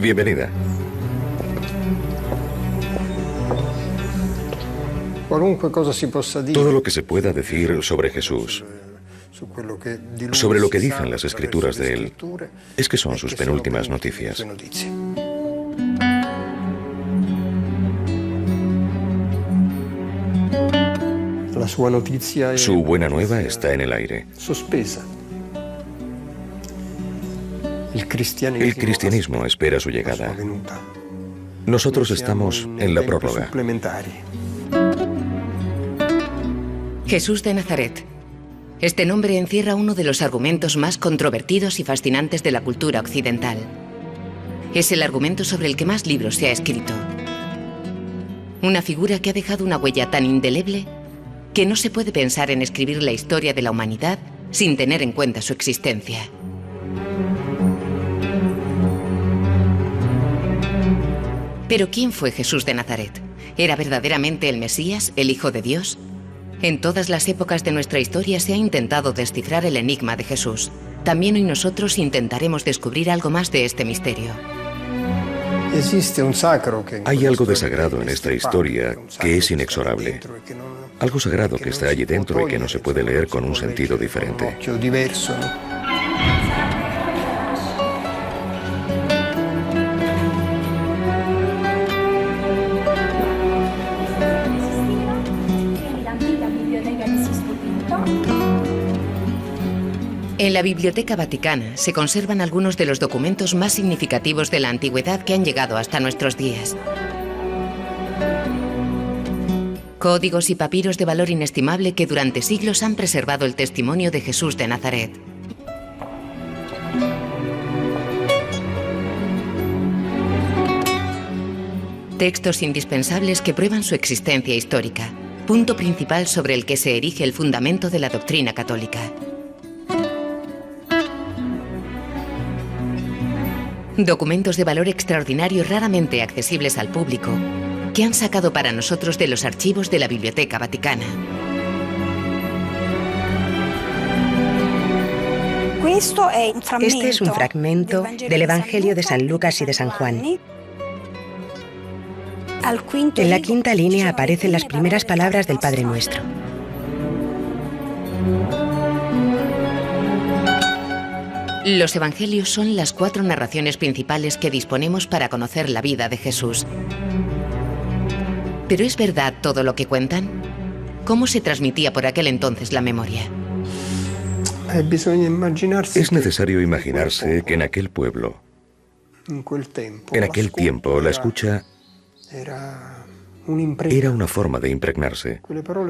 Bienvenida. Todo lo que se pueda decir sobre Jesús, sobre lo que dicen las Escrituras de Él, es que son sus penúltimas noticias. Su buena nueva está en el aire. El cristianismo espera su llegada. Nosotros estamos en la prórroga. Jesús de Nazaret. Este nombre encierra uno de los argumentos más controvertidos y fascinantes de la cultura occidental. Es el argumento sobre el que más libros se ha escrito. Una figura que ha dejado una huella tan indeleble que no se puede pensar en escribir la historia de la humanidad sin tener en cuenta su existencia. Pero ¿quién fue Jesús de Nazaret? ¿Era verdaderamente el Mesías, el Hijo de Dios? En todas las épocas de nuestra historia se ha intentado descifrar el enigma de Jesús. También hoy nosotros intentaremos descubrir algo más de este misterio. Hay algo de sagrado en esta historia que es inexorable. Algo sagrado que está allí dentro y que no se puede leer con un sentido diferente. En la Biblioteca Vaticana se conservan algunos de los documentos más significativos de la antigüedad que han llegado hasta nuestros días. Códigos y papiros de valor inestimable que durante siglos han preservado el testimonio de Jesús de Nazaret. Textos indispensables que prueban su existencia histórica, punto principal sobre el que se erige el fundamento de la doctrina católica. Documentos de valor extraordinario raramente accesibles al público, que han sacado para nosotros de los archivos de la Biblioteca Vaticana. Este es un fragmento del Evangelio de San Lucas y de San Juan. En la quinta línea aparecen las primeras palabras del Padre Nuestro. Los evangelios son las 4 narraciones principales que disponemos para conocer la vida de Jesús. ¿Pero es verdad todo lo que cuentan? ¿Cómo se transmitía por aquel entonces la memoria? Es necesario imaginarse que en aquel pueblo, en aquel tiempo, la escucha era una forma de impregnarse.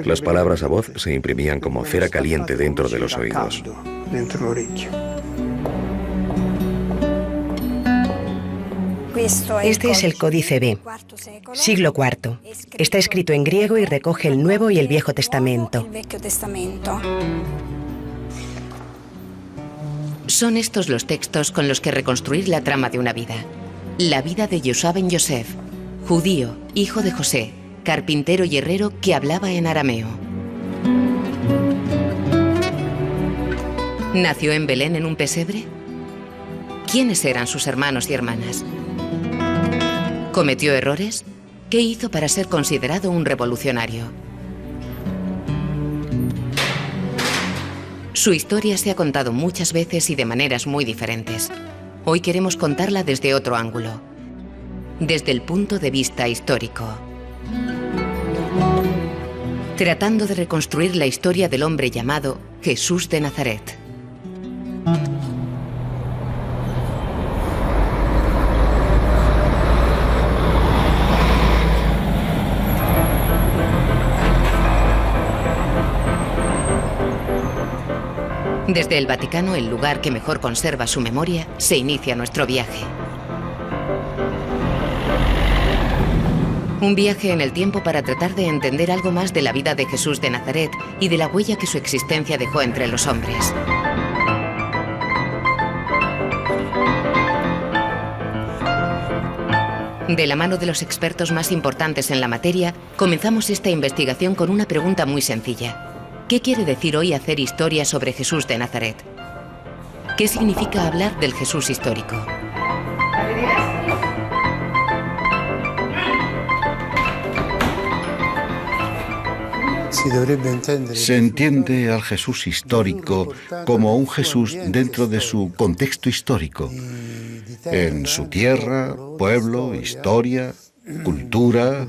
Las palabras a voz se imprimían como cera caliente dentro de los oídos. Este es el Códice B, siglo IV. Está escrito en griego y recoge el Nuevo y el Viejo Testamento. Son estos los textos con los que reconstruir la trama de una vida. La vida de Yoshua ben Yosef, judío, hijo de José, carpintero y herrero que hablaba en arameo. ¿Nació en Belén en un pesebre? ¿Quiénes eran sus hermanos y hermanas? ¿Cometió errores? ¿Qué hizo para ser considerado un revolucionario? Su historia se ha contado muchas veces y de maneras muy diferentes. Hoy queremos contarla desde otro ángulo, desde el punto de vista histórico. Tratando de reconstruir la historia del hombre llamado Jesús de Nazaret. Desde el Vaticano, el lugar que mejor conserva su memoria, se inicia nuestro viaje. Un viaje en el tiempo para tratar de entender algo más de la vida de Jesús de Nazaret y de la huella que su existencia dejó entre los hombres. De la mano de los expertos más importantes en la materia, comenzamos esta investigación con una pregunta muy sencilla. ¿Qué quiere decir hoy hacer historia sobre Jesús de Nazaret? ¿Qué significa hablar del Jesús histórico? Se entiende al Jesús histórico como un Jesús dentro de su contexto histórico, en su tierra, pueblo, historia, cultura,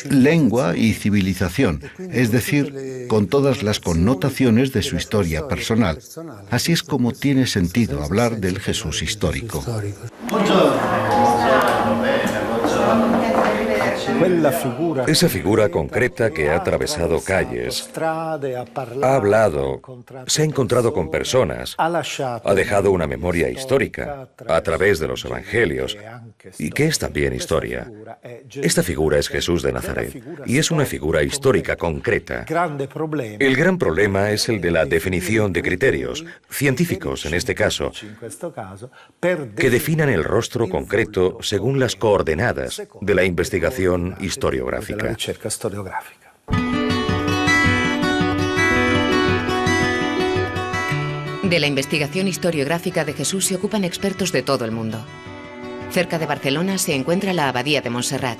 lengua y civilización, es decir, con todas las connotaciones de su historia personal. Así es como tiene sentido hablar del Jesús histórico. Esa figura concreta que ha atravesado calles, ha hablado, se ha encontrado con personas, ha dejado una memoria histórica a través de los evangelios y que es también historia. Esta figura es Jesús de Nazaret y es una figura histórica concreta. El gran problema es el de la definición de criterios, científicos en este caso, que definan el rostro concreto según las coordenadas de la investigación historiográfica. De la investigación historiográfica de Jesús se ocupan expertos de todo el mundo. Cerca de Barcelona se encuentra la Abadía de Montserrat.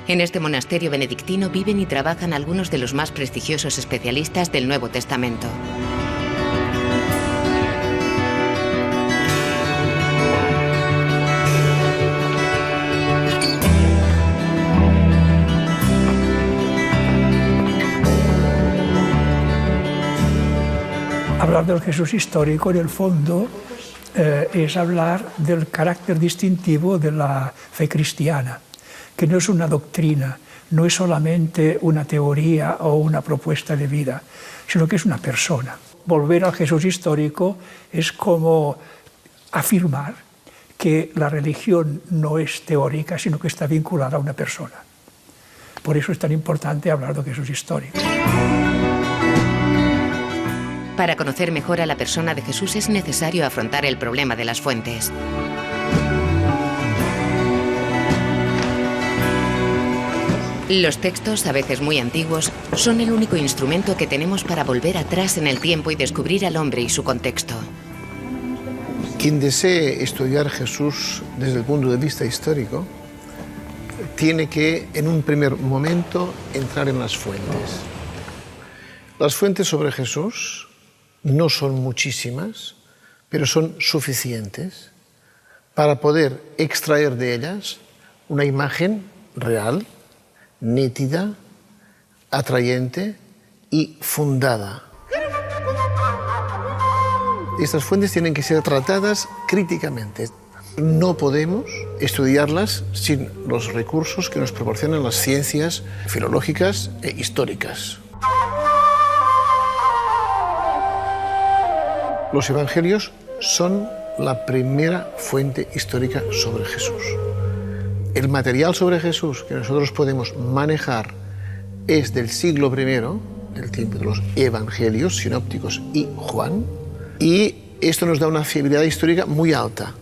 En este monasterio benedictino viven y trabajan algunos de los más prestigiosos especialistas del Nuevo Testamento. Hablar del Jesús histórico, en el fondo, es hablar del carácter distintivo de la fe cristiana, que no es una doctrina, no es solamente una teoría o una propuesta de vida, sino que es una persona. Volver al Jesús histórico es como afirmar que la religión no es teórica, sino que está vinculada a una persona. Por eso es tan importante hablar de Jesús histórico. Para conocer mejor a la persona de Jesús es necesario afrontar el problema de las fuentes. Los textos, a veces muy antiguos, son el único instrumento que tenemos para volver atrás en el tiempo y descubrir al hombre y su contexto. Quien desee estudiar Jesús desde el punto de vista histórico tiene que, en un primer momento, entrar en las fuentes. Las fuentes sobre Jesús no son muchísimas, pero son suficientes para poder extraer de ellas una imagen real, nítida, atrayente y fundada. Estas fuentes tienen que ser tratadas críticamente. No podemos estudiarlas sin los recursos que nos proporcionan las ciencias filológicas e históricas. Los evangelios son la primera fuente histórica sobre Jesús. El material sobre Jesús que nosotros podemos manejar es del siglo I, el tiempo de los evangelios sinópticos y Juan, y esto nos da una fiabilidad histórica muy alta,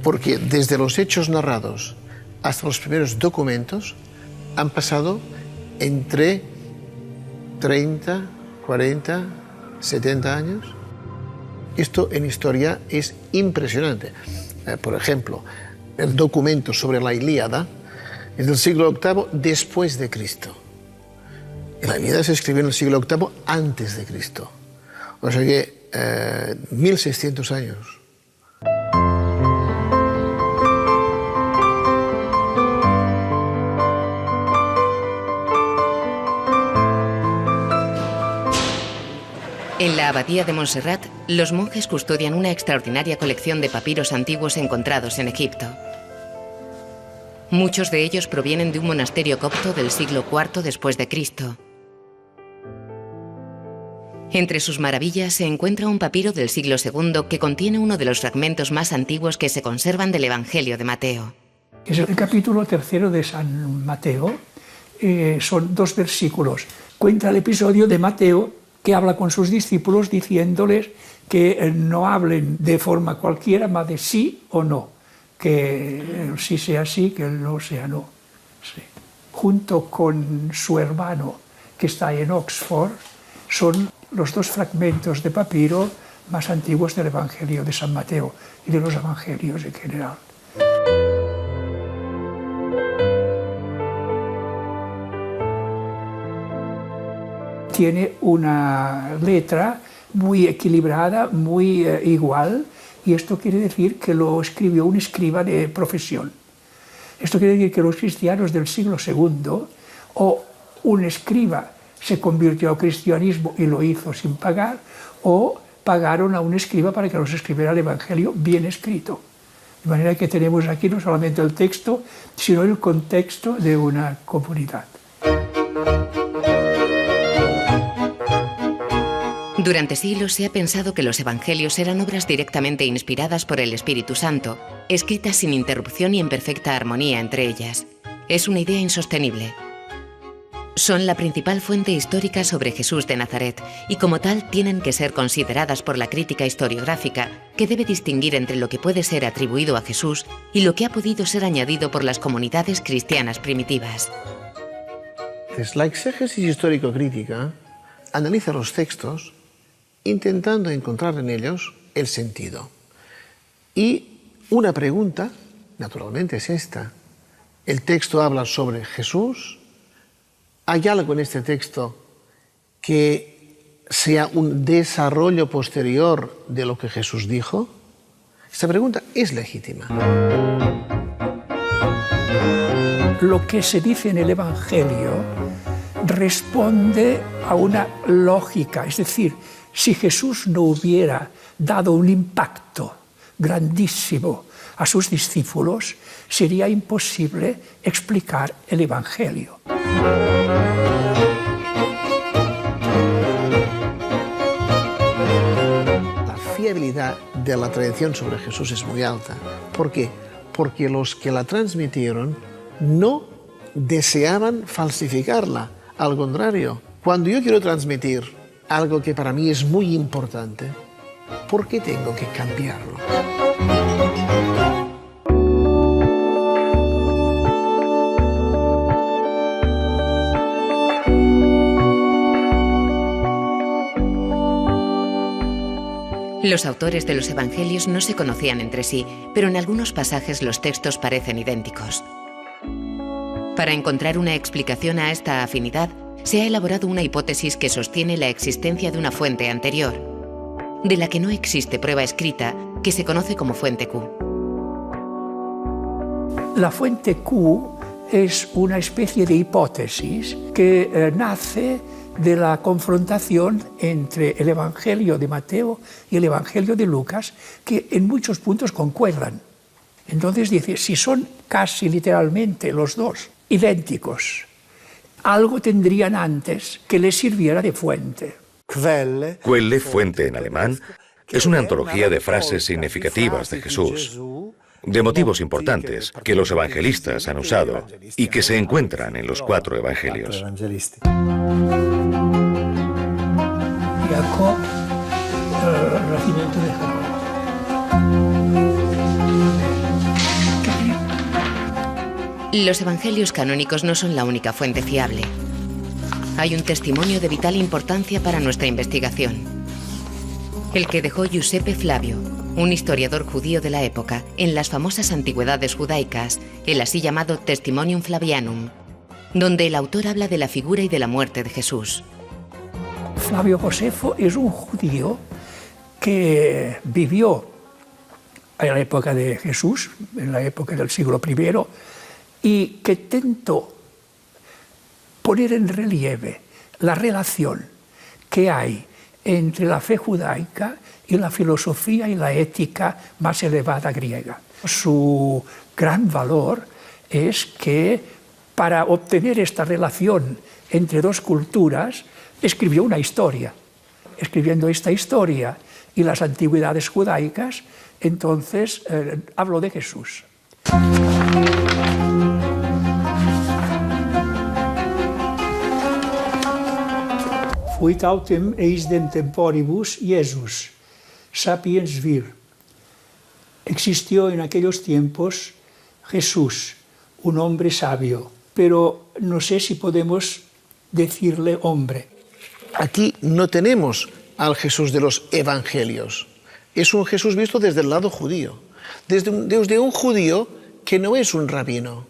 porque desde los hechos narrados hasta los primeros documentos han pasado entre 30, 40, 70 años. Esto en historia es impresionante. Por ejemplo, el documento sobre la Ilíada es del siglo VIII después de Cristo. La Ilíada se escribió en el siglo VIII antes de Cristo. O sea que 1600 años. En la Abadía de Montserrat, los monjes custodian una extraordinaria colección de papiros antiguos encontrados en Egipto. Muchos de ellos provienen de un monasterio copto del siglo IV después de Cristo. Entre sus maravillas se encuentra un papiro del siglo II que contiene uno de los fragmentos más antiguos que se conservan del Evangelio de Mateo. Es el capítulo 3 de San Mateo. Son 2 versículos. Cuenta el episodio de Mateo que habla con sus discípulos diciéndoles que no hablen de forma cualquiera, más de sí o no. Que el sí sea sí, que el no sea no. Sí. Junto con su hermano, que está en Oxford, son los 2 fragmentos de papiro más antiguos del Evangelio de San Mateo y de los evangelios en general. tiene una letra muy equilibrada, muy igual, y esto quiere decir que lo escribió un escriba de profesión. Esto quiere decir que los cristianos del siglo II, o un escriba se convirtió al cristianismo y lo hizo sin pagar, o pagaron a un escriba para que nos escribiera el Evangelio bien escrito. De manera que tenemos aquí no solamente el texto, sino el contexto de una comunidad. Durante siglos se ha pensado que los evangelios eran obras directamente inspiradas por el Espíritu Santo, escritas sin interrupción y en perfecta armonía entre ellas. Es una idea insostenible. Son la principal fuente histórica sobre Jesús de Nazaret y como tal tienen que ser consideradas por la crítica historiográfica, que debe distinguir entre lo que puede ser atribuido a Jesús y lo que ha podido ser añadido por las comunidades cristianas primitivas. La exégesis histórico-crítica analiza los textos intentando encontrar en ellos el sentido. Y una pregunta, naturalmente, es esta. El texto habla sobre Jesús. ¿Hay algo en este texto que sea un desarrollo posterior de lo que Jesús dijo? Esta pregunta es legítima. Lo que se dice en el Evangelio responde a una lógica, es decir, si Jesús no hubiera dado un impacto grandísimo a sus discípulos, sería imposible explicar el Evangelio. La fiabilidad de la tradición sobre Jesús es muy alta. ¿Por qué? Porque los que la transmitieron no deseaban falsificarla. Al contrario, cuando yo quiero transmitir algo que para mí es muy importante, ¿por qué tengo que cambiarlo? Los autores de los evangelios no se conocían entre sí, pero en algunos pasajes los textos parecen idénticos. Para encontrar una explicación a esta afinidad, se ha elaborado una hipótesis que sostiene la existencia de una fuente anterior, de la que no existe prueba escrita, que se conoce como fuente Q. La fuente Q es una especie de hipótesis que nace de la confrontación entre el Evangelio de Mateo y el Evangelio de Lucas, que en muchos puntos concuerdan. Entonces dice, si son casi literalmente los dos idénticos, algo tendrían antes que les sirviera de fuente. Quelle, fuente en alemán, es una antología de frases significativas de Jesús, de motivos importantes que los evangelistas han usado y que se encuentran en los 4 evangelios. Jacob, el nacimiento de Jacob. Los evangelios canónicos no son la única fuente fiable. Hay un testimonio de vital importancia para nuestra investigación. El que dejó Giuseppe Flavio, un historiador judío de la época, en las famosas antigüedades judaicas, el así llamado Testimonium Flavianum, donde el autor habla de la figura y de la muerte de Jesús. Flavio Josefo es un judío que vivió en la época de Jesús, en la época del siglo I, y que tentó poner en relieve la relación que hay entre la fe judaica y la filosofía y la ética más elevada griega. Su gran valor es que para obtener esta relación entre dos culturas escribió una historia. Escribiendo esta historia y las antigüedades judaicas, entonces habló de Jesús. Fuit autem eisdem temporibus Iesus, sapiens vir. Existió en aquellos tiempos Jesús, un hombre sabio, pero no sé si podemos decirle hombre. Aquí no tenemos al Jesús de los evangelios. Es un Jesús visto desde el lado judío, desde un judío que no es un rabino.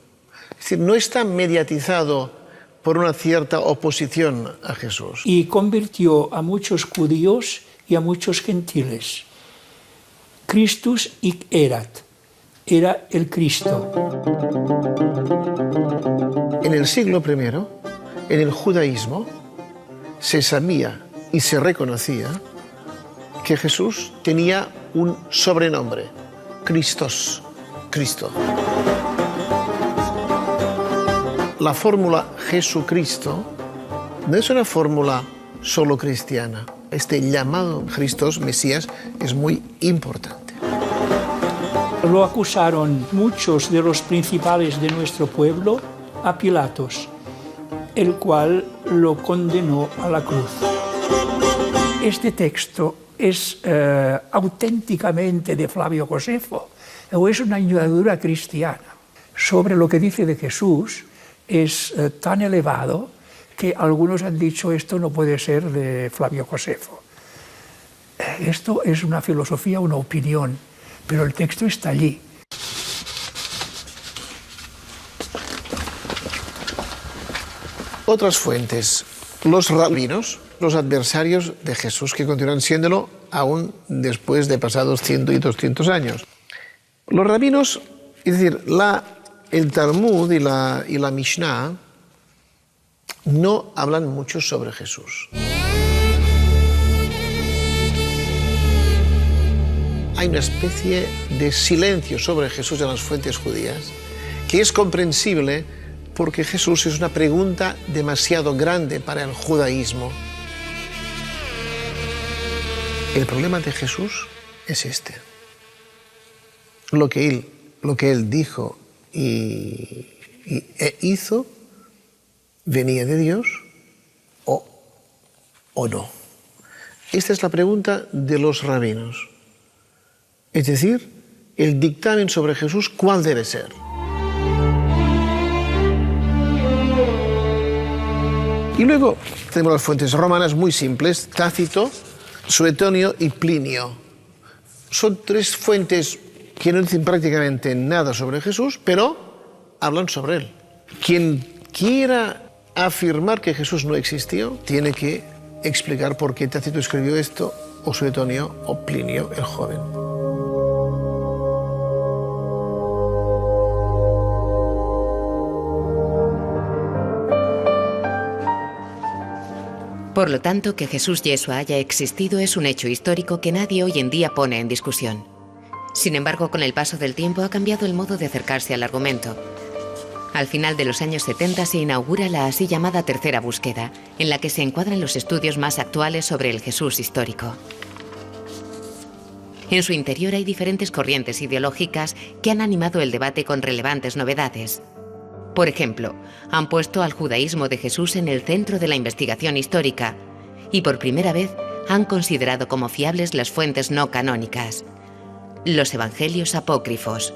Es decir, no está mediatizado por una cierta oposición a Jesús. Y convirtió a muchos judíos y a muchos gentiles. Christus hic erat, era el Cristo. En el siglo I, en el judaísmo, se sabía y se reconocía que Jesús tenía un sobrenombre, Christos, Cristo. La fórmula Jesucristo no es una fórmula solo cristiana. Este llamado Christos, Mesías, es muy importante. Lo acusaron muchos de los principales de nuestro pueblo a Pilatos, el cual lo condenó a la cruz. Este texto es auténticamente de Flavio Josefo, o es una añadidura cristiana. Sobre lo que dice de Jesús es tan elevado que algunos han dicho esto no puede ser de Flavio Josefo. Esto es una filosofía, una opinión, pero el texto está allí. Otras fuentes, los rabinos, los adversarios de Jesús, que continúan siéndolo aún después de pasados 100 y 200 años. Los rabinos, es decir, el Talmud y la Mishnah no hablan mucho sobre Jesús. Hay una especie de silencio sobre Jesús en las fuentes judías, que es comprensible porque Jesús es una pregunta demasiado grande para el judaísmo. El problema de Jesús es este. Lo que él dijo e hizo, ¿venía de Dios o no? Esta es la pregunta de los rabinos. Es decir, el dictamen sobre Jesús, ¿cuál debe ser? Y luego tenemos las fuentes romanas muy simples, Tácito, Suetonio y Plinio. Son tres fuentes que no dicen prácticamente nada sobre Jesús, pero hablan sobre él. Quien quiera afirmar que Jesús no existió, tiene que explicar por qué Tácito escribió esto, o Suetonio, o Plinio el joven. Por lo tanto, que Jesús Yeshua haya existido es un hecho histórico que nadie hoy en día pone en discusión. Sin embargo, con el paso del tiempo ha cambiado el modo de acercarse al argumento. Al final de los años 70 se inaugura la así llamada tercera búsqueda, en la que se encuadran los estudios más actuales sobre el Jesús histórico. En su interior hay diferentes corrientes ideológicas que han animado el debate con relevantes novedades. Por ejemplo, han puesto al judaísmo de Jesús en el centro de la investigación histórica y por primera vez han considerado como fiables las fuentes no canónicas, los evangelios apócrifos,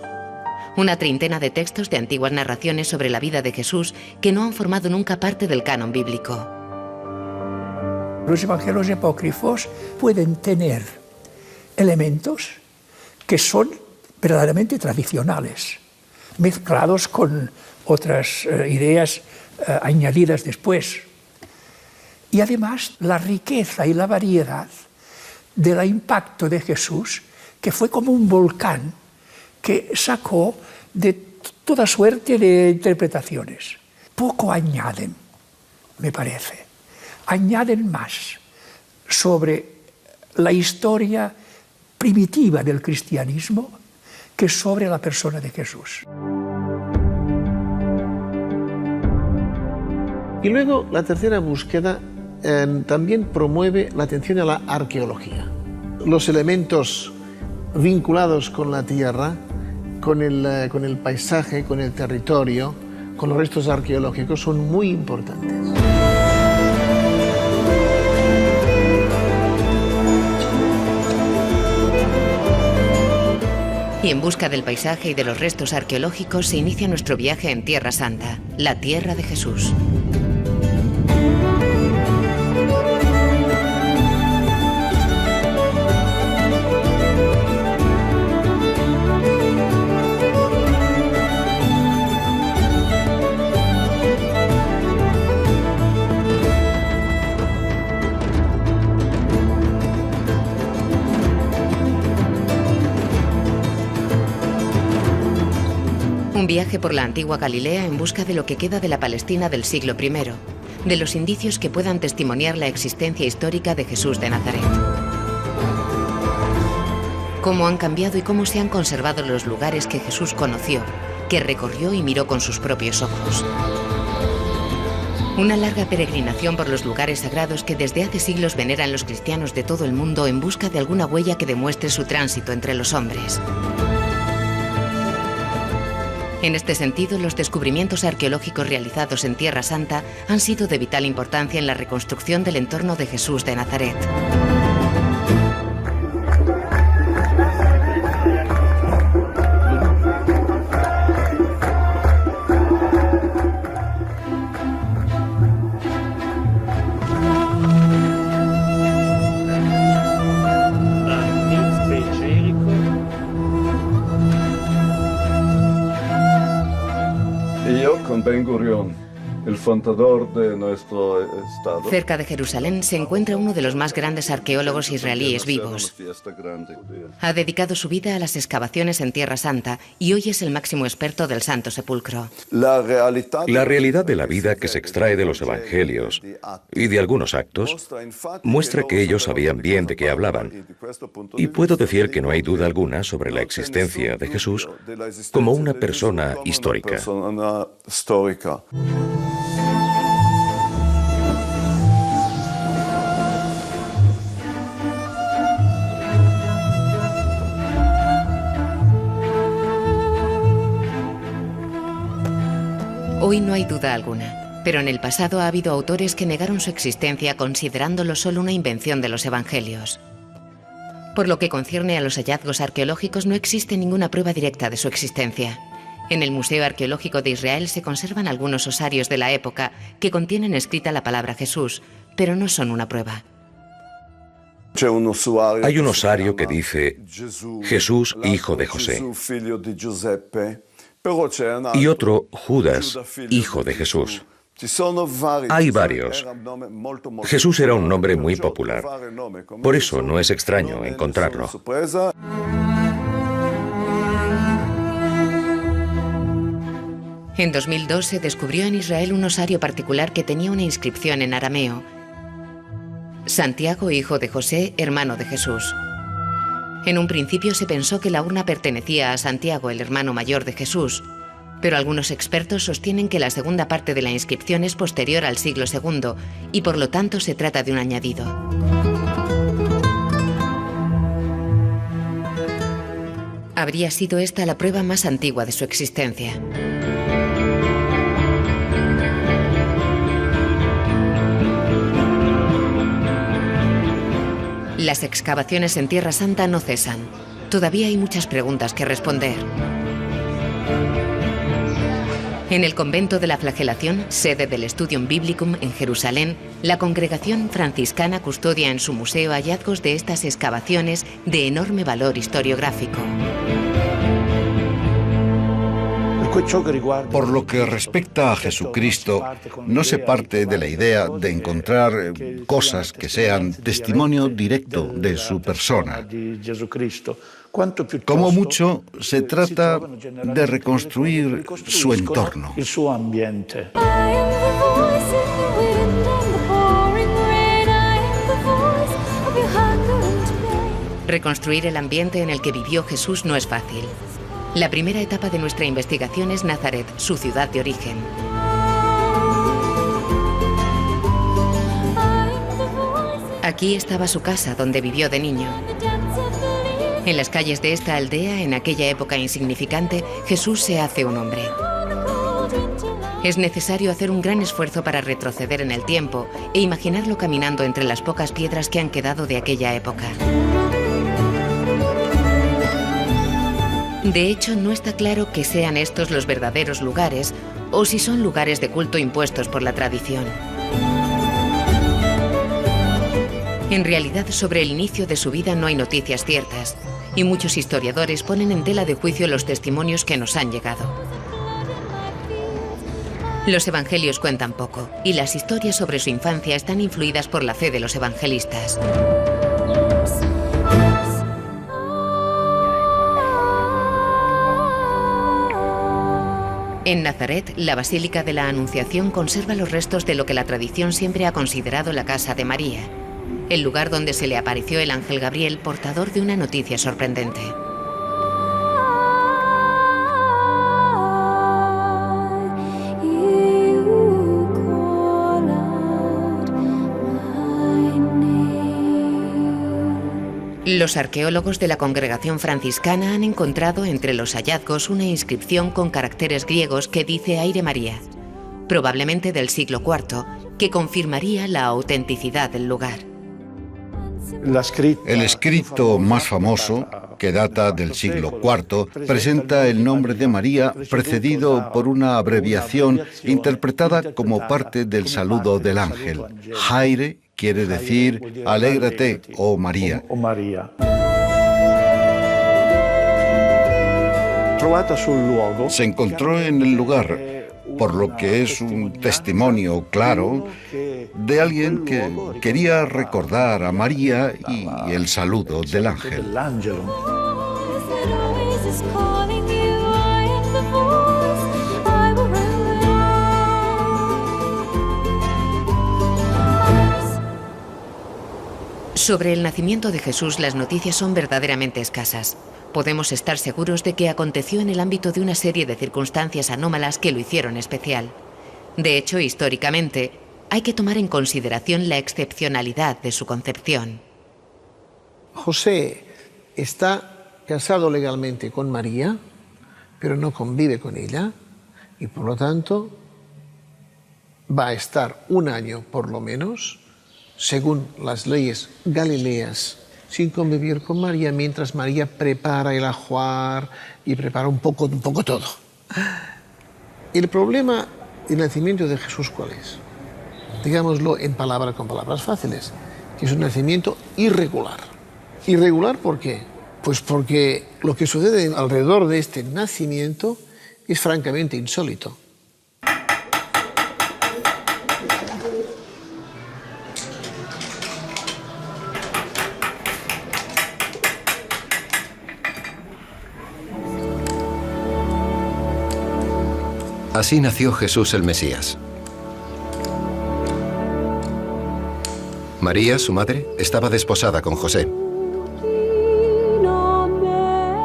una treintena de textos de antiguas narraciones sobre la vida de Jesús que no han formado nunca parte del canon bíblico. Los evangelios apócrifos pueden tener elementos que son verdaderamente tradicionales, mezclados con otras ideas añadidas después. Y además la riqueza y la variedad del impacto de Jesús, que fue como un volcán que sacó de toda suerte de interpretaciones. Poco añaden, me parece. Añaden más sobre la historia primitiva del cristianismo que sobre la persona de Jesús. Y luego la tercera búsqueda también promueve la atención a la arqueología. Los elementos vinculados con la tierra, con el paisaje, con el territorio, con los restos arqueológicos son muy importantes. Y en busca del paisaje y de los restos arqueológicos se inicia nuestro viaje en Tierra Santa, la tierra de Jesús. Un viaje por la antigua Galilea en busca de lo que queda de la Palestina del siglo I, de los indicios que puedan testimoniar la existencia histórica de Jesús de Nazaret. Cómo han cambiado y cómo se han conservado los lugares que Jesús conoció, que recorrió y miró con sus propios ojos. Una larga peregrinación por los lugares sagrados que desde hace siglos veneran los cristianos de todo el mundo en busca de alguna huella que demuestre su tránsito entre los hombres. En este sentido, los descubrimientos arqueológicos realizados en Tierra Santa han sido de vital importancia en la reconstrucción del entorno de Jesús de Nazaret. Ben-Gurion, el fundador de nuestro estado. Cerca de Jerusalén se encuentra uno de los más grandes arqueólogos israelíes vivos. Ha dedicado su vida a las excavaciones en Tierra Santa y hoy es el máximo experto del Santo Sepulcro. La realidad de la vida que se extrae de los evangelios y de algunos actos muestra que ellos sabían bien de qué hablaban. Y puedo decir que no hay duda alguna sobre la existencia de Jesús como una persona histórica. Hoy no hay duda alguna, pero en el pasado ha habido autores que negaron su existencia considerándolo solo una invención de los evangelios. Por lo que concierne a los hallazgos arqueológicos, no existe ninguna prueba directa de su existencia. En el Museo Arqueológico de Israel se conservan algunos osarios de la época que contienen escrita la palabra Jesús, pero no son una prueba. Hay un osario que dice Jesús, hijo de José, y otro Judas, hijo de Jesús. Hay varios. Jesús era un nombre muy popular. Por eso no es extraño encontrarlo. En 2002 se descubrió en Israel un osario particular que tenía una inscripción en arameo: Santiago, hijo de José, hermano de Jesús. En un principio se pensó que la urna pertenecía a Santiago, el hermano mayor de Jesús, pero algunos expertos sostienen que la segunda parte de la inscripción es posterior al siglo II y por lo tanto se trata de un añadido. Habría sido esta la prueba más antigua de su existencia. Las excavaciones en Tierra Santa no cesan. Todavía hay muchas preguntas que responder. En el convento de la Flagelación, sede del Studium Biblicum en Jerusalén, la congregación franciscana custodia en su museo hallazgos de estas excavaciones de enorme valor historiográfico. Por lo que respecta a Jesucristo, no se parte de la idea de encontrar cosas que sean testimonio directo de su persona. Como mucho, se trata de reconstruir su entorno. Reconstruir el ambiente en el que vivió Jesús no es fácil. La primera etapa de nuestra investigación es Nazaret, su ciudad de origen. Aquí estaba su casa, donde vivió de niño. En las calles de esta aldea, en aquella época insignificante, Jesús se hace un hombre. Es necesario hacer un gran esfuerzo para retroceder en el tiempo e imaginarlo caminando entre las pocas piedras que han quedado de aquella época. De hecho, no está claro que sean estos los verdaderos lugares o si son lugares de culto impuestos por la tradición. En realidad, sobre el inicio de su vida no hay noticias ciertas, y muchos historiadores ponen en tela de juicio los testimonios que nos han llegado. Los evangelios cuentan poco, y las historias sobre su infancia están influidas por la fe de los evangelistas. En Nazaret, la Basílica de la Anunciación conserva los restos de lo que la tradición siempre ha considerado la casa de María, el lugar donde se le apareció el ángel Gabriel portador de una noticia sorprendente. Los arqueólogos de la congregación franciscana han encontrado entre los hallazgos una inscripción con caracteres griegos que dice Aire María, probablemente del siglo IV, que confirmaría la autenticidad del lugar. El escrito más famoso, que data del siglo IV, presenta el nombre de María precedido por una abreviación interpretada como parte del saludo del ángel. Jaire quiere decir alégrate, oh María. Se encontró en el lugar, por lo que es un testimonio claro de alguien que quería recordar a María y el saludo del ángel. Sobre el nacimiento de Jesús, las noticias son verdaderamente escasas. Podemos estar seguros de que aconteció en el ámbito de una serie de circunstancias anómalas que lo hicieron especial. De hecho, históricamente, hay que tomar en consideración la excepcionalidad de su concepción. José está casado legalmente con María, pero no convive con ella, y por lo tanto va a estar un año por lo menos, según las leyes galileas, sin convivir con María, mientras María prepara el ajuar y prepara un poco todo. El problema del nacimiento de Jesús, ¿cuál es? Digámoslo con palabras fáciles, que es un nacimiento irregular. ¿Irregular por qué? Pues porque lo que sucede alrededor de este nacimiento es francamente insólito. Así nació Jesús el Mesías. María, su madre, estaba desposada con José.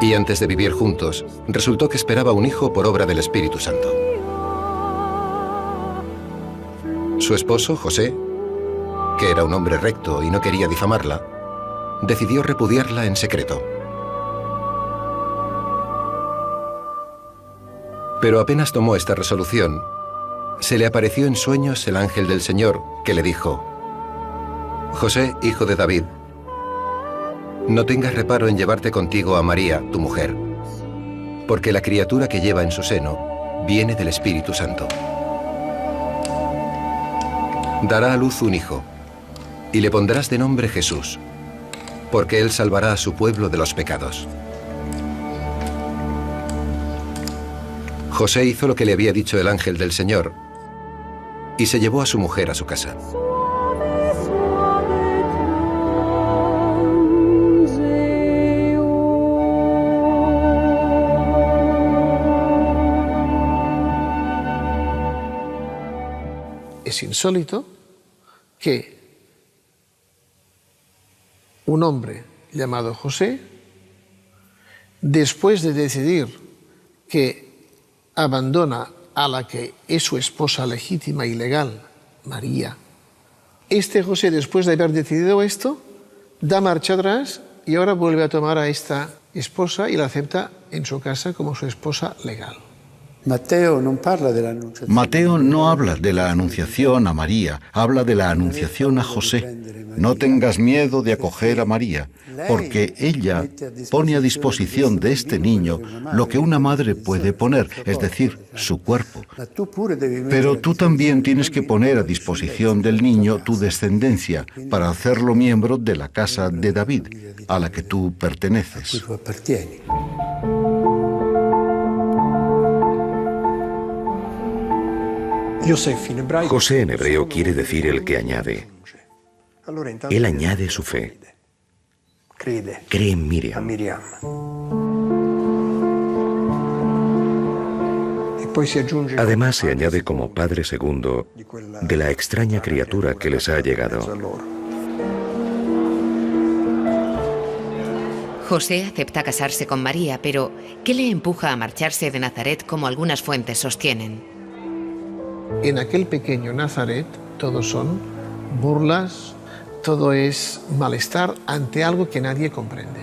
Y antes de vivir juntos, resultó que esperaba un hijo por obra del Espíritu Santo. Su esposo, José, que era un hombre recto y no quería difamarla, decidió repudiarla en secreto. Pero apenas tomó esta resolución, se le apareció en sueños el ángel del Señor, que le dijo: José, hijo de David, no tengas reparo en llevarte contigo a María, tu mujer, porque la criatura que lleva en su seno viene del Espíritu Santo. Dará a luz un hijo, y le pondrás de nombre Jesús, porque él salvará a su pueblo de los pecados. José hizo lo que le había dicho el ángel del Señor y se llevó a su mujer a su casa. Es insólito que un hombre llamado José, después de decidir que abandona a la que es su esposa legítima y legal, María, este José, después de haber decidido esto, da marcha atrás y ahora vuelve a tomar a esta esposa y la acepta en su casa como su esposa legal. Mateo no habla de la anunciación a María, habla de la anunciación a José. No tengas miedo de acoger a María, porque ella pone a disposición de este niño lo que una madre puede poner, es decir, su cuerpo. Pero tú también tienes que poner a disposición del niño tu descendencia para hacerlo miembro de la casa de David, a la que tú perteneces. José en hebreo quiere decir el que añade. Él añade su fe. Cree en Miriam. Además se añade como padre segundo de la extraña criatura que les ha llegado. José acepta casarse con María, pero ¿qué le empuja a marcharse de Nazaret como algunas fuentes sostienen? En aquel pequeño Nazaret todo son burlas, todo es malestar ante algo que nadie comprende.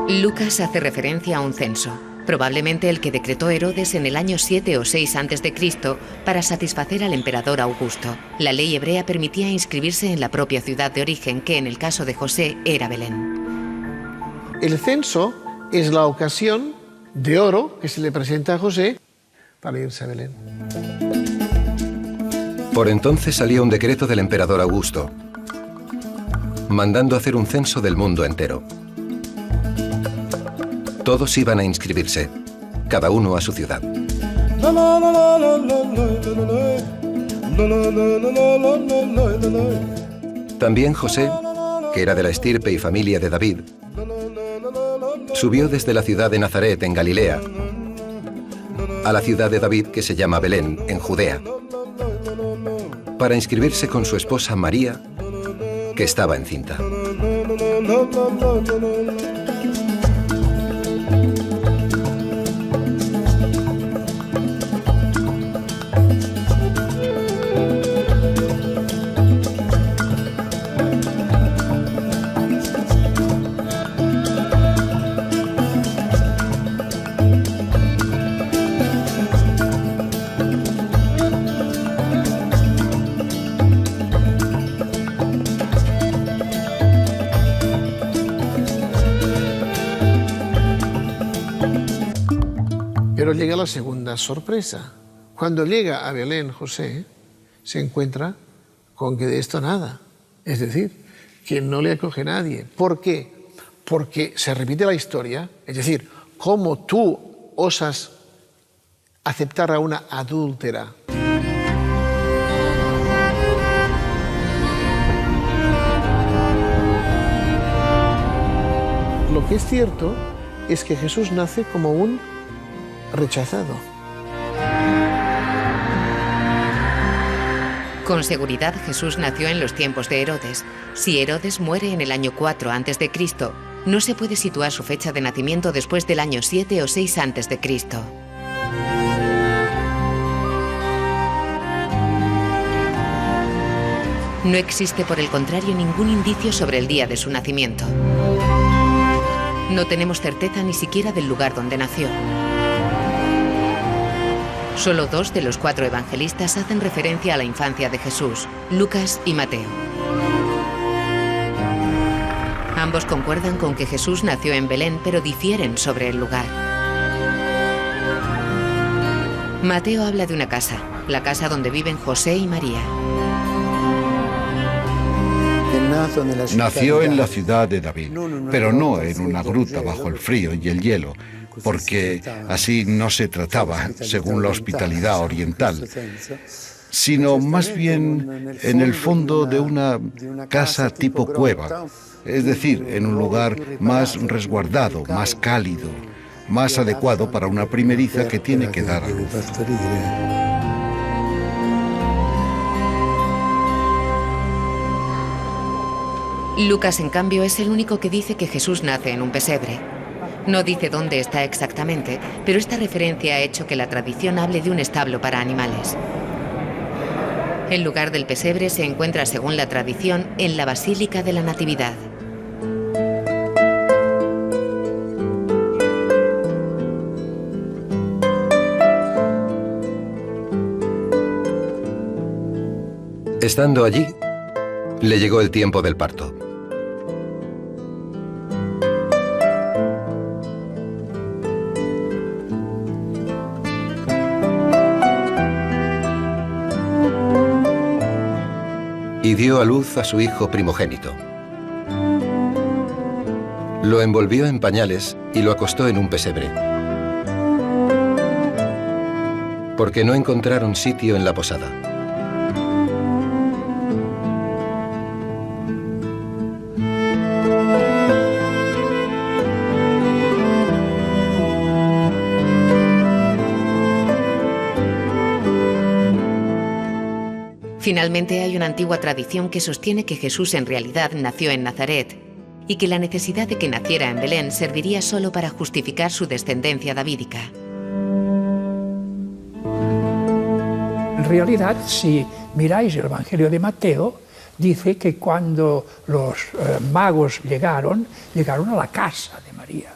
Lucas hace referencia a un censo, probablemente el que decretó Herodes en el año 7 o 6 a.C. para satisfacer al emperador Augusto. La ley hebrea permitía inscribirse en la propia ciudad de origen, que en el caso de José era Belén. El censo es la ocasión de oro que se le presenta a José para irse a Belén. Por entonces salía un decreto del emperador Augusto, mandando hacer un censo del mundo entero. Todos iban a inscribirse, cada uno a su ciudad. También José, que era de la estirpe y familia de David, subió desde la ciudad de Nazaret, en Galilea, a la ciudad de David, que se llama Belén, en Judea, para inscribirse con su esposa María, que estaba encinta. Pero llega la segunda sorpresa. Cuando llega a Belén José, se encuentra con que de esto nada. Es decir, que no le acoge nadie. ¿Por qué? Porque se repite la historia. Es decir, ¿cómo tú osas aceptar a una adúltera? Lo que es cierto es que Jesús nace como un rechazado. Con seguridad Jesús nació en los tiempos de Herodes. Si Herodes muere en el año 4 a.C., no se puede situar su fecha de nacimiento después del año 7 o 6 a.C. No existe, por el contrario, ningún indicio sobre el día de su nacimiento. No tenemos certeza ni siquiera del lugar donde nació. Solo 2 de los 4 evangelistas hacen referencia a la infancia de Jesús, Lucas y Mateo. Ambos concuerdan con que Jesús nació en Belén, pero difieren sobre el lugar. Mateo habla de una casa, la casa donde viven José y María. Nació en la ciudad de David, pero no en una gruta bajo el frío y el hielo, porque así no se trataba, según la hospitalidad oriental, sino más bien en el fondo de una casa tipo cueva, es decir, en un lugar más resguardado, más cálido, más adecuado para una primeriza que tiene que dar a luz. Lucas, en cambio, es el único que dice que Jesús nace en un pesebre. No dice dónde está exactamente, pero esta referencia ha hecho que la tradición hable de un establo para animales. El lugar del pesebre se encuentra, según la tradición, en la Basílica de la Natividad. Estando allí, le llegó el tiempo del parto. Y dio a luz a su hijo primogénito. Lo envolvió en pañales y lo acostó en un pesebre, porque no encontraron sitio en la posada. Finalmente, hay una antigua tradición que sostiene que Jesús en realidad nació en Nazaret y que la necesidad de que naciera en Belén serviría solo para justificar su descendencia davídica. En realidad, si miráis el Evangelio de Mateo, dice que cuando los magos llegaron a la casa de María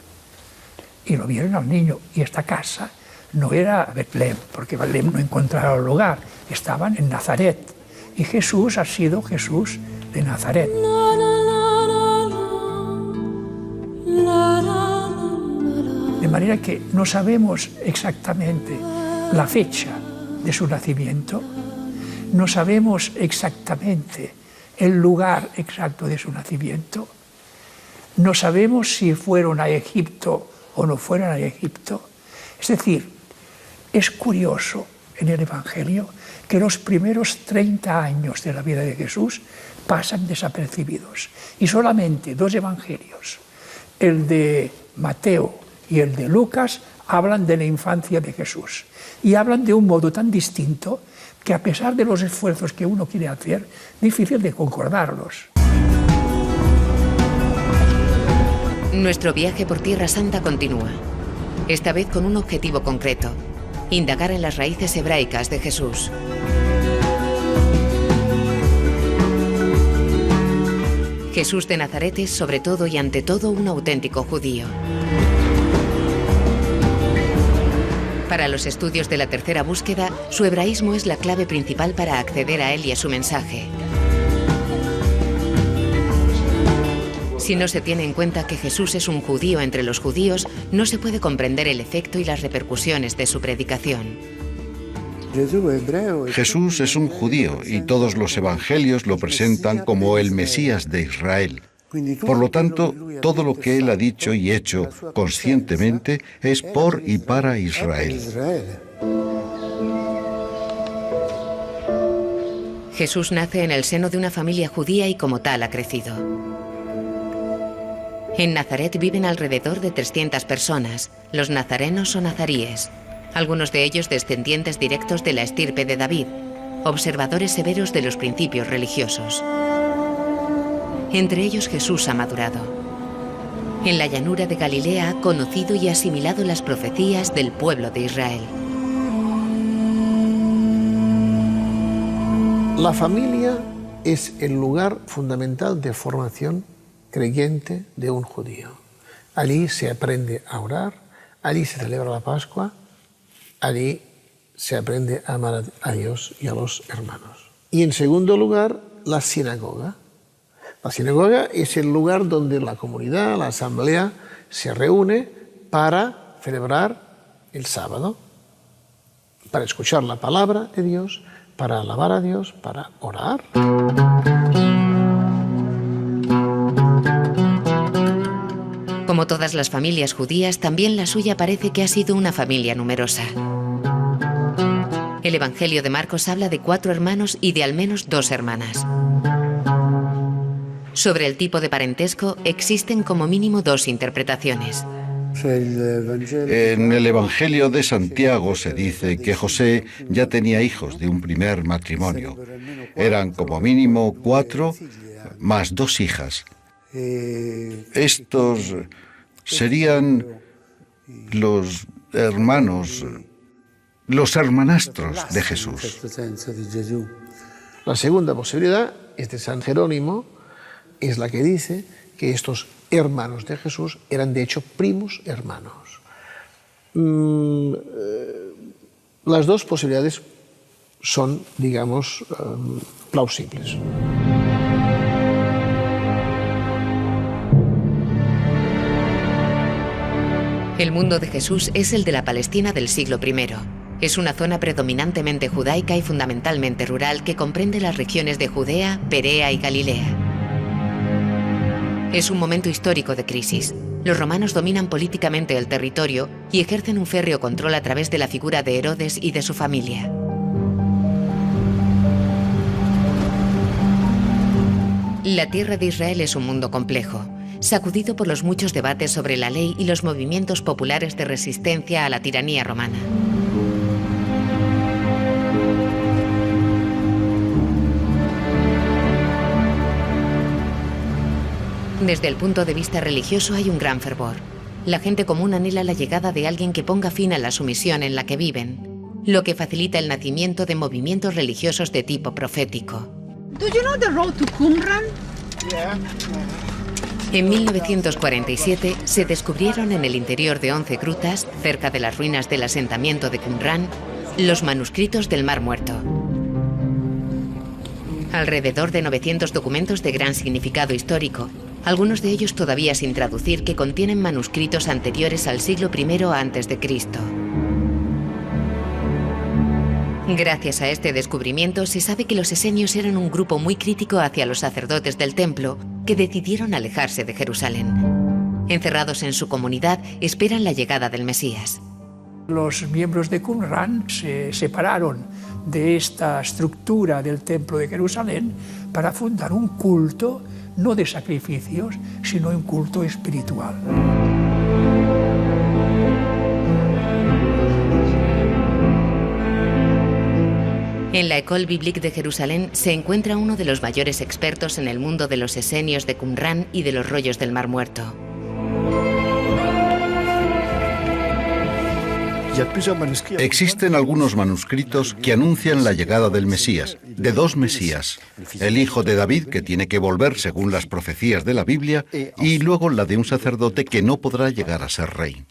y lo vieron al niño. Y esta casa no era Betlem, porque Betlem no encontraba lugar, estaban en Nazaret. Y Jesús ha sido Jesús de Nazaret. De manera que no sabemos exactamente la fecha de su nacimiento, no sabemos exactamente el lugar exacto de su nacimiento, no sabemos si fueron a Egipto o no fueron a Egipto. Es decir, es curioso en el Evangelio que los primeros 30 años de la vida de Jesús pasan desapercibidos. Y solamente 2 evangelios, el de Mateo y el de Lucas, hablan de la infancia de Jesús. Y hablan de un modo tan distinto que, a pesar de los esfuerzos que uno quiere hacer, es difícil de concordarlos. Nuestro viaje por Tierra Santa continúa, esta vez con un objetivo concreto: indagar en las raíces hebraicas de Jesús. Jesús de Nazaret es, sobre todo y ante todo, un auténtico judío. Para los estudios de la tercera búsqueda, su hebraísmo es la clave principal para acceder a él y a su mensaje. Si no se tiene en cuenta que Jesús es un judío entre los judíos, no se puede comprender el efecto y las repercusiones de su predicación. Jesús es un judío y todos los evangelios lo presentan como el Mesías de Israel. Por lo tanto, todo lo que él ha dicho y hecho conscientemente es por y para Israel. Jesús nace en el seno de una familia judía y como tal ha crecido. En Nazaret viven alrededor de 300 personas, los nazarenos o nazaríes, algunos de ellos descendientes directos de la estirpe de David, observadores severos de los principios religiosos. Entre ellos Jesús ha madurado. En la llanura de Galilea ha conocido y asimilado las profecías del pueblo de Israel. La familia es el lugar fundamental de formación creyente de un judío. Allí se aprende a orar, allí se celebra la Pascua, allí se aprende a amar a Dios y a los hermanos. Y en segundo lugar, la sinagoga. La sinagoga es el lugar donde la comunidad, la asamblea, se reúne para celebrar el sábado, para escuchar la palabra de Dios, para alabar a Dios, para orar. Como todas las familias judías, también la suya parece que ha sido una familia numerosa. El Evangelio de Marcos habla de 4 hermanos y de al menos 2 hermanas. Sobre el tipo de parentesco existen como mínimo 2 interpretaciones. En el Evangelio de Santiago se dice que José ya tenía hijos de un primer matrimonio. Eran como mínimo 4 más 2 hijas. Estos serían los hermanos, los hermanastros de Jesús. La segunda posibilidad es de San Jerónimo, es la que dice que estos hermanos de Jesús eran de hecho primos hermanos. Las 2 posibilidades son, digamos, plausibles. El mundo de Jesús es el de la Palestina del siglo I. Es una zona predominantemente judaica y fundamentalmente rural que comprende las regiones de Judea, Perea y Galilea. Es un momento histórico de crisis. Los romanos dominan políticamente el territorio y ejercen un férreo control a través de la figura de Herodes y de su familia. La tierra de Israel es un mundo complejo, sacudido por los muchos debates sobre la ley y los movimientos populares de resistencia a la tiranía romana. Desde el punto de vista religioso hay un gran fervor. La gente común anhela la llegada de alguien que ponga fin a la sumisión en la que viven, lo que facilita el nacimiento de movimientos religiosos de tipo profético. Do you know the road to Qumran? En 1947 se descubrieron en el interior de 11 grutas, cerca de las ruinas del asentamiento de Qumran, los manuscritos del Mar Muerto. Alrededor de 900 documentos de gran significado histórico, algunos de ellos todavía sin traducir, que contienen manuscritos anteriores al siglo I a.C. Gracias a este descubrimiento se sabe que los esenios eran un grupo muy crítico hacia los sacerdotes del templo, que decidieron alejarse de Jerusalén. Encerrados en su comunidad, esperan la llegada del Mesías. Los miembros de Qumran se separaron de esta estructura del templo de Jerusalén para fundar un culto, no de sacrificios, sino un culto espiritual. En la École Biblique de Jerusalén se encuentra uno de los mayores expertos en el mundo de los esenios de Qumran y de los rollos del Mar Muerto. Existen algunos manuscritos que anuncian la llegada del Mesías, de dos Mesías, el hijo de David, que tiene que volver según las profecías de la Biblia, y luego la de un sacerdote que no podrá llegar a ser rey.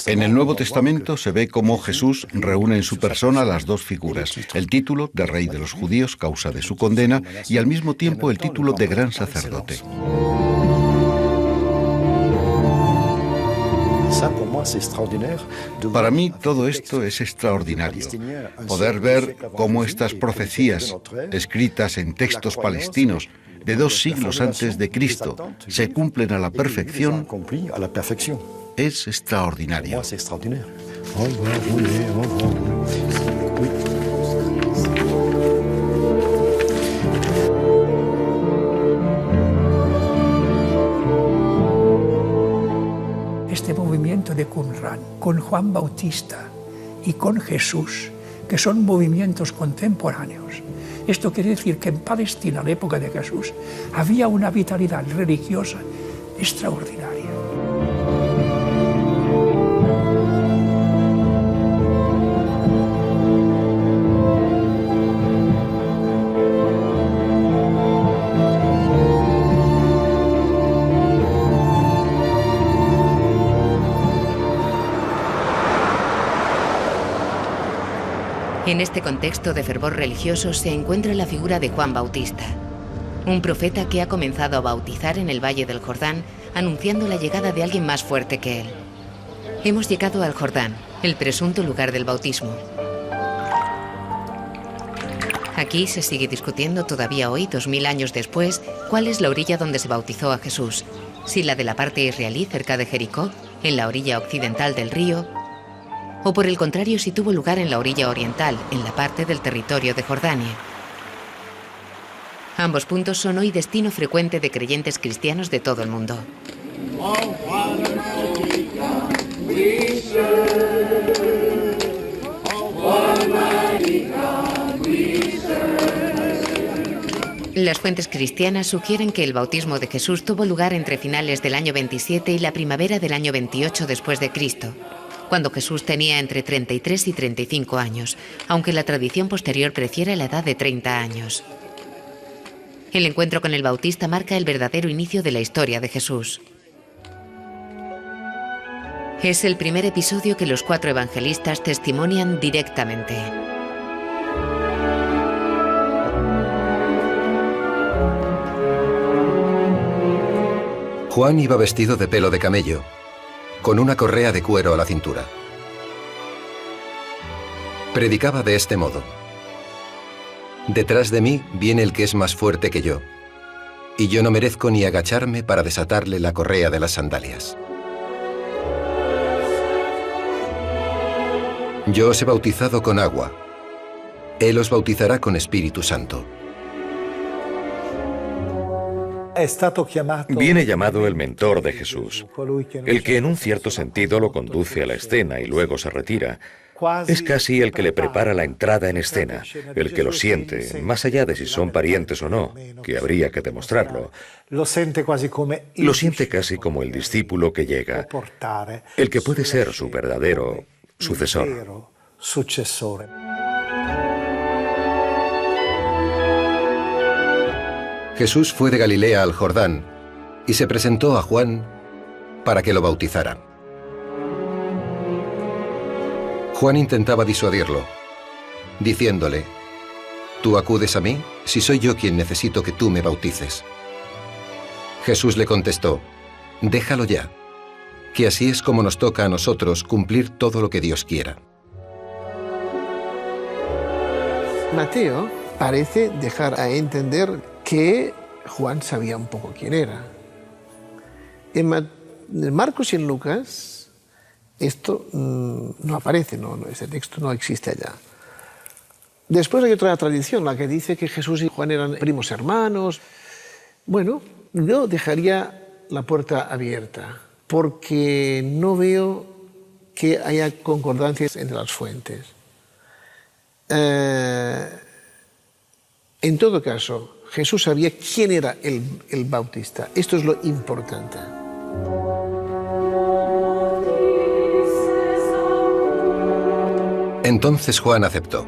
En el Nuevo Testamento se ve cómo Jesús reúne en su persona las dos figuras, el título de Rey de los Judíos, causa de su condena, y al mismo tiempo el título de Gran Sacerdote. Para mí todo esto es extraordinario. Poder ver cómo estas profecías, escritas en textos palestinos de 2 siglos antes de Cristo, se cumplen a la perfección, es extraordinario. Este movimiento de Qumran, con Juan Bautista y con Jesús, que son movimientos contemporáneos. Esto quiere decir que en Palestina, a la época de Jesús, había una vitalidad religiosa extraordinaria. En este contexto de fervor religioso se encuentra la figura de Juan Bautista, un profeta que ha comenzado a bautizar en el Valle del Jordán, anunciando la llegada de alguien más fuerte que él. Hemos llegado al Jordán, el presunto lugar del bautismo. Aquí se sigue discutiendo todavía hoy, 2000 años después, cuál es la orilla donde se bautizó a Jesús, si la de la parte israelí cerca de Jericó, en la orilla occidental del río, o por el contrario si tuvo lugar en la orilla oriental, en la parte del territorio de Jordania. Ambos puntos son hoy destino frecuente de creyentes cristianos de todo el mundo. Las fuentes cristianas sugieren que el bautismo de Jesús tuvo lugar entre finales del año 27 y la primavera del año 28 después de Cristo, cuando Jesús tenía entre 33 y 35 años, aunque la tradición posterior prefiere la edad de 30 años. El encuentro con el Bautista marca el verdadero inicio de la historia de Jesús. Es el primer episodio que los 4 evangelistas testimonian directamente. Juan iba vestido de pelo de camello, con una correa de cuero a la cintura. Predicaba de este modo: detrás de mí viene el que es más fuerte que yo, y yo no merezco ni agacharme para desatarle la correa de las sandalias. Yo os he bautizado con agua, él os bautizará con Espíritu Santo. Viene llamado el mentor de Jesús, el que en un cierto sentido lo conduce a la escena y luego se retira, Es casi el que le prepara la entrada en escena, el que lo siente, más allá de si son parientes o no, que habría que demostrarlo. Lo siente casi como el discípulo que llega, el que puede ser su verdadero sucesor. Jesús fue de Galilea al Jordán y se presentó a Juan para que lo bautizara. Juan intentaba disuadirlo, diciéndole: ¿Tú acudes a mí si soy yo quien necesito que tú me bautices? Jesús le contestó: déjalo ya, que así es como nos toca a nosotros cumplir todo lo que Dios quiera. Mateo parece dejar a entender que Juan sabía un poco quién era. En Marcos y en Lucas esto no aparece, ese texto no existe allá. Después hay otra tradición, la que dice que Jesús y Juan eran primos hermanos. Bueno, yo dejaría la puerta abierta, porque no veo que haya concordancias entre las fuentes. En todo caso, Jesús sabía quién era el Bautista. Esto es lo importante. Entonces Juan aceptó.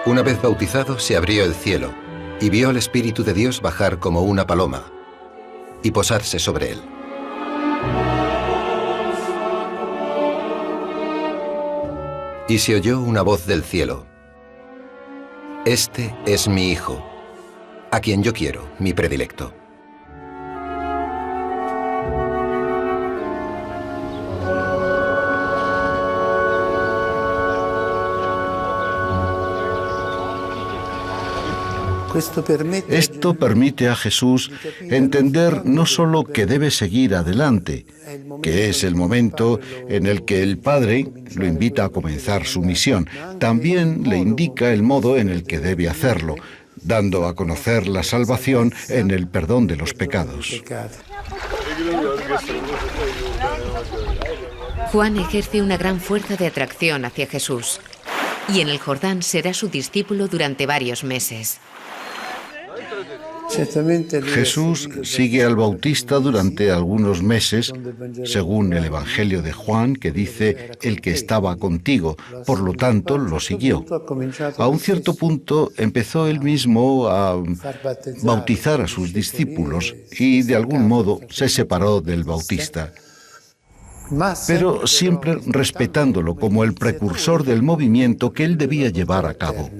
Una vez bautizado, se abrió el cielo y vio al Espíritu de Dios bajar como una paloma y posarse sobre él. Y se oyó una voz del cielo: Este es mi Hijo, a quien yo quiero, mi predilecto. Esto permite a Jesús entender no solo que debe seguir adelante, que es el momento en el que el Padre lo invita a comenzar su misión, también le indica el modo en el que debe hacerlo, dando a conocer la salvación en el perdón de los pecados. Juan ejerce una gran fuerza de atracción hacia Jesús, y en el Jordán será su discípulo durante varios meses. Jesús sigue al Bautista durante algunos meses, según el Evangelio de Juan, que dice el que estaba contigo, por lo tanto lo siguió. A un cierto punto empezó él mismo a bautizar a sus discípulos y de algún modo se separó del Bautista, pero siempre respetándolo como el precursor del movimiento que él debía llevar a cabo.